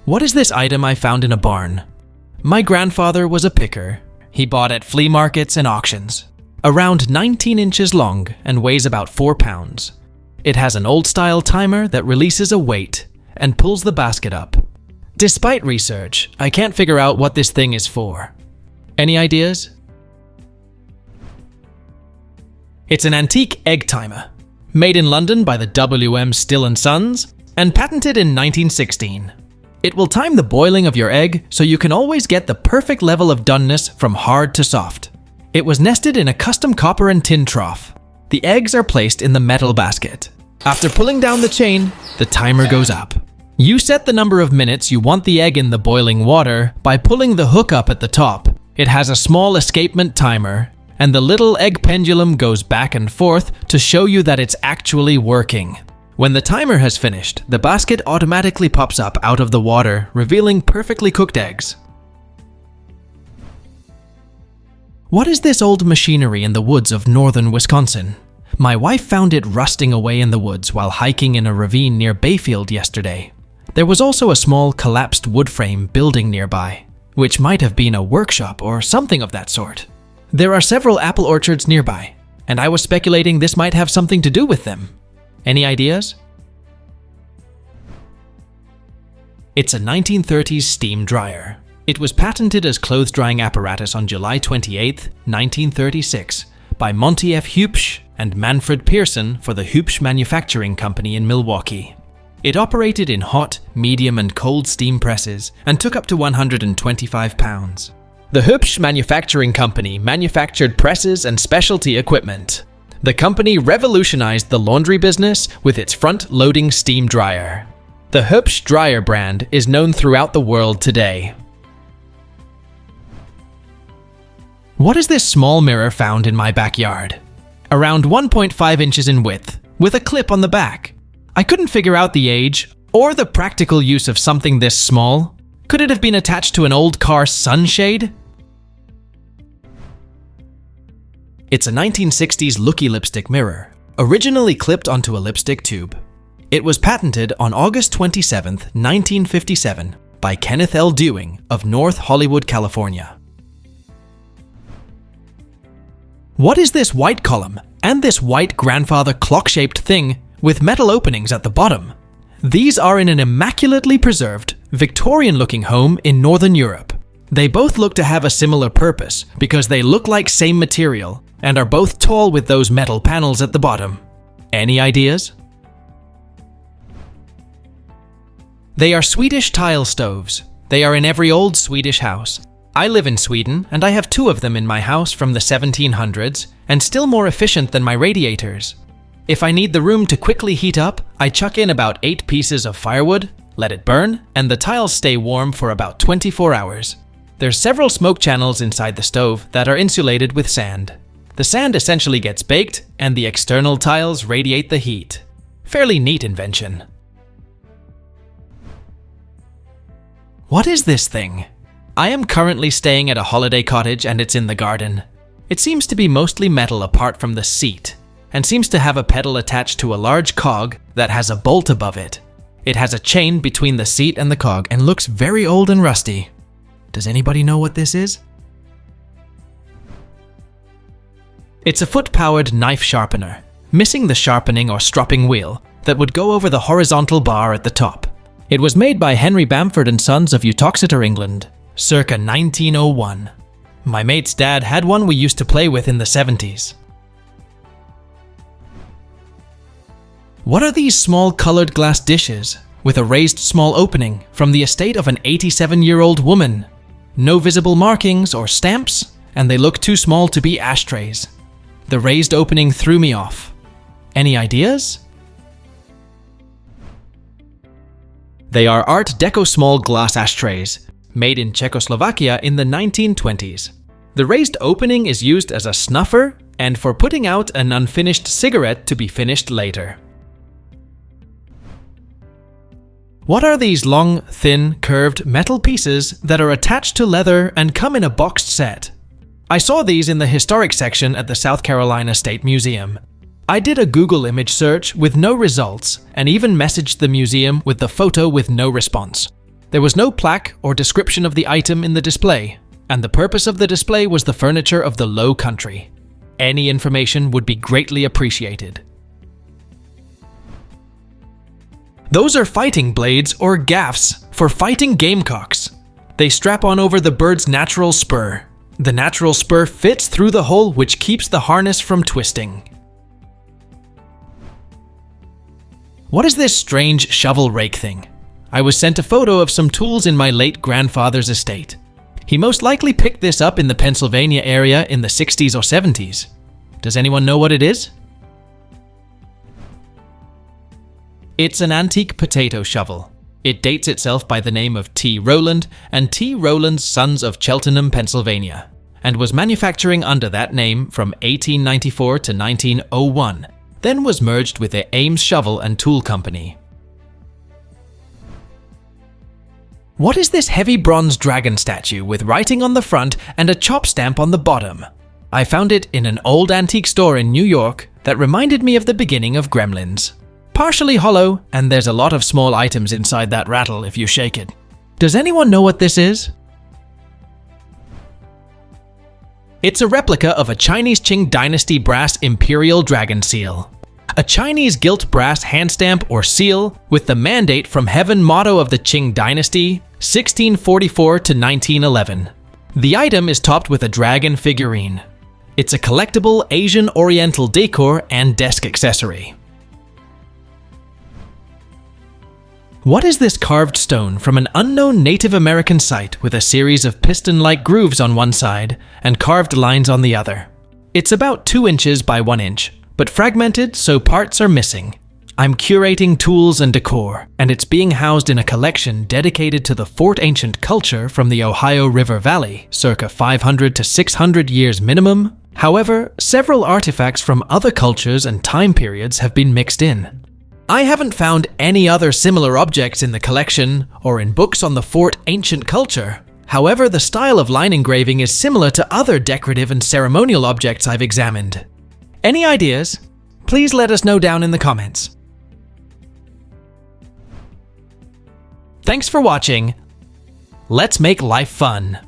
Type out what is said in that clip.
What is this item I found in a barn? My grandfather was a picker. He bought at flea markets and auctions. Around 19 inches long and weighs about 4 pounds. It has an old-style timer that releases a weight and pulls the basket up. Despite research, I can't figure out what this thing is for. Any ideas? It's an antique egg timer, made in London by the W.M. Still & Sons and patented in 1916. It will time the boiling of your egg so you can always get the perfect level of doneness from hard to soft. It was nested in a custom copper and tin trough. The eggs are placed in the metal basket. After pulling down the chain, the timer goes up. You set the number of minutes you want the egg in the boiling water by pulling the hook up at the top. It has a small escapement timer, and the little egg pendulum goes back and forth to show you that it's actually working. When the timer has finished, the basket automatically pops up out of the water, revealing perfectly cooked eggs. What is this old machinery in the woods of northern Wisconsin? My wife found it rusting away in the woods while hiking in a ravine near Bayfield yesterday. There was also a small collapsed wood frame building nearby, which might have been a workshop or something of that sort. There are several apple orchards nearby, and I was speculating this might have something to do with them. Any ideas? It's a 1930s steam dryer. It was patented as clothes drying apparatus on July 28, 1936 by Monty F. Hupsch and Manfred Pearson for the Hupsch Manufacturing Company in Milwaukee. It operated in hot, medium and cold steam presses and took up to 125 pounds. The Hupsch Manufacturing Company manufactured presses and specialty equipment. The company revolutionized the laundry business with its front-loading steam dryer. The Hupsch dryer brand is known throughout the world today. What is this small mirror found in my backyard? Around 1.5 inches in width, with a clip on the back. I couldn't figure out the age or the practical use of something this small. Could it have been attached to an old car sunshade? It's a 1960s looky lipstick mirror, originally clipped onto a lipstick tube. It was patented on August 27, 1957 by Kenneth L. Dewing of North Hollywood, California. What is this white column and this white grandfather clock-shaped thing with metal openings at the bottom? These are in an immaculately preserved, Victorian-looking home in Northern Europe. They both look to have a similar purpose because they look like same material and are both tall with those metal panels at the bottom. Any ideas? They are Swedish tile stoves. They are in every old Swedish house. I live in Sweden and I have 2 of them in my house from the 1700s and still more efficient than my radiators. If I need the room to quickly heat up, I chuck in about 8 pieces of firewood, let it burn, and the tiles stay warm for about 24 hours. There's several smoke channels inside the stove that are insulated with sand. The sand essentially gets baked and the external tiles radiate the heat. Fairly neat invention. What is this thing? I am currently staying at a holiday cottage and it's in the garden. It seems to be mostly metal apart from the seat, and seems to have a pedal attached to a large cog that has a bolt above it. It has a chain between the seat and the cog and looks very old and rusty. Does anybody know what this is? It's a foot-powered knife sharpener, missing the sharpening or stropping wheel that would go over the horizontal bar at the top. It was made by Henry Bamford & Sons of Uttoxeter, England, circa 1901. My mate's dad had one we used to play with in the 70s. What are these small colored glass dishes with a raised small opening from the estate of an 87-year-old woman? No visible markings or stamps, and they look too small to be ashtrays. The raised opening threw me off. Any ideas? They are Art Deco small glass ashtrays, made in Czechoslovakia in the 1920s. The raised opening is used as a snuffer and for putting out an unfinished cigarette to be finished later. What are these long, thin, curved metal pieces that are attached to leather and come in a boxed set? I saw these in the historic section at the South Carolina State Museum. I did a Google image search with no results and even messaged the museum with the photo with no response. There was no plaque or description of the item in the display, and the purpose of the display was the furniture of the Low Country. Any information would be greatly appreciated. Those are fighting blades or gaffs for fighting gamecocks. They strap on over the bird's natural spur. The natural spur fits through the hole, which keeps the harness from twisting. What is this strange shovel rake thing? I was sent a photo of some tools in my late grandfather's estate. He most likely picked this up in the Pennsylvania area in the 60s or 70s. Does anyone know what it is? It's an antique potato shovel. It dates itself by the name of T. Rowland and T. Rowland's Sons of Cheltenham, Pennsylvania, and was manufacturing under that name from 1894 to 1901, then was merged with the Ames Shovel and Tool Company. What is this heavy bronze dragon statue with writing on the front and a chop stamp on the bottom? I found it in an old antique store in New York that reminded me of the beginning of Gremlins. Partially hollow, and there's a lot of small items inside that rattle if you shake it. Does anyone know what this is? It's a replica of a Chinese Qing Dynasty brass imperial dragon seal. A Chinese gilt brass hand stamp or seal with the Mandate from Heaven motto of the Qing Dynasty, 1644 to 1911. The item is topped with a dragon figurine. It's a collectible Asian Oriental decor and desk accessory. What is this carved stone from an unknown Native American site with a series of piston-like grooves on one side and carved lines on the other? It's about 2 inches by 1 inch, but fragmented so parts are missing. I'm curating tools and decor, and it's being housed in a collection dedicated to the Fort Ancient culture from the Ohio River Valley, circa 500 to 600 years minimum. However, several artifacts from other cultures and time periods have been mixed in. I haven't found any other similar objects in the collection or in books on the Fort Ancient culture. However, the style of line engraving is similar to other decorative and ceremonial objects I've examined. Any ideas? Please let us know down in the comments. Thanks for watching. Let's make life fun.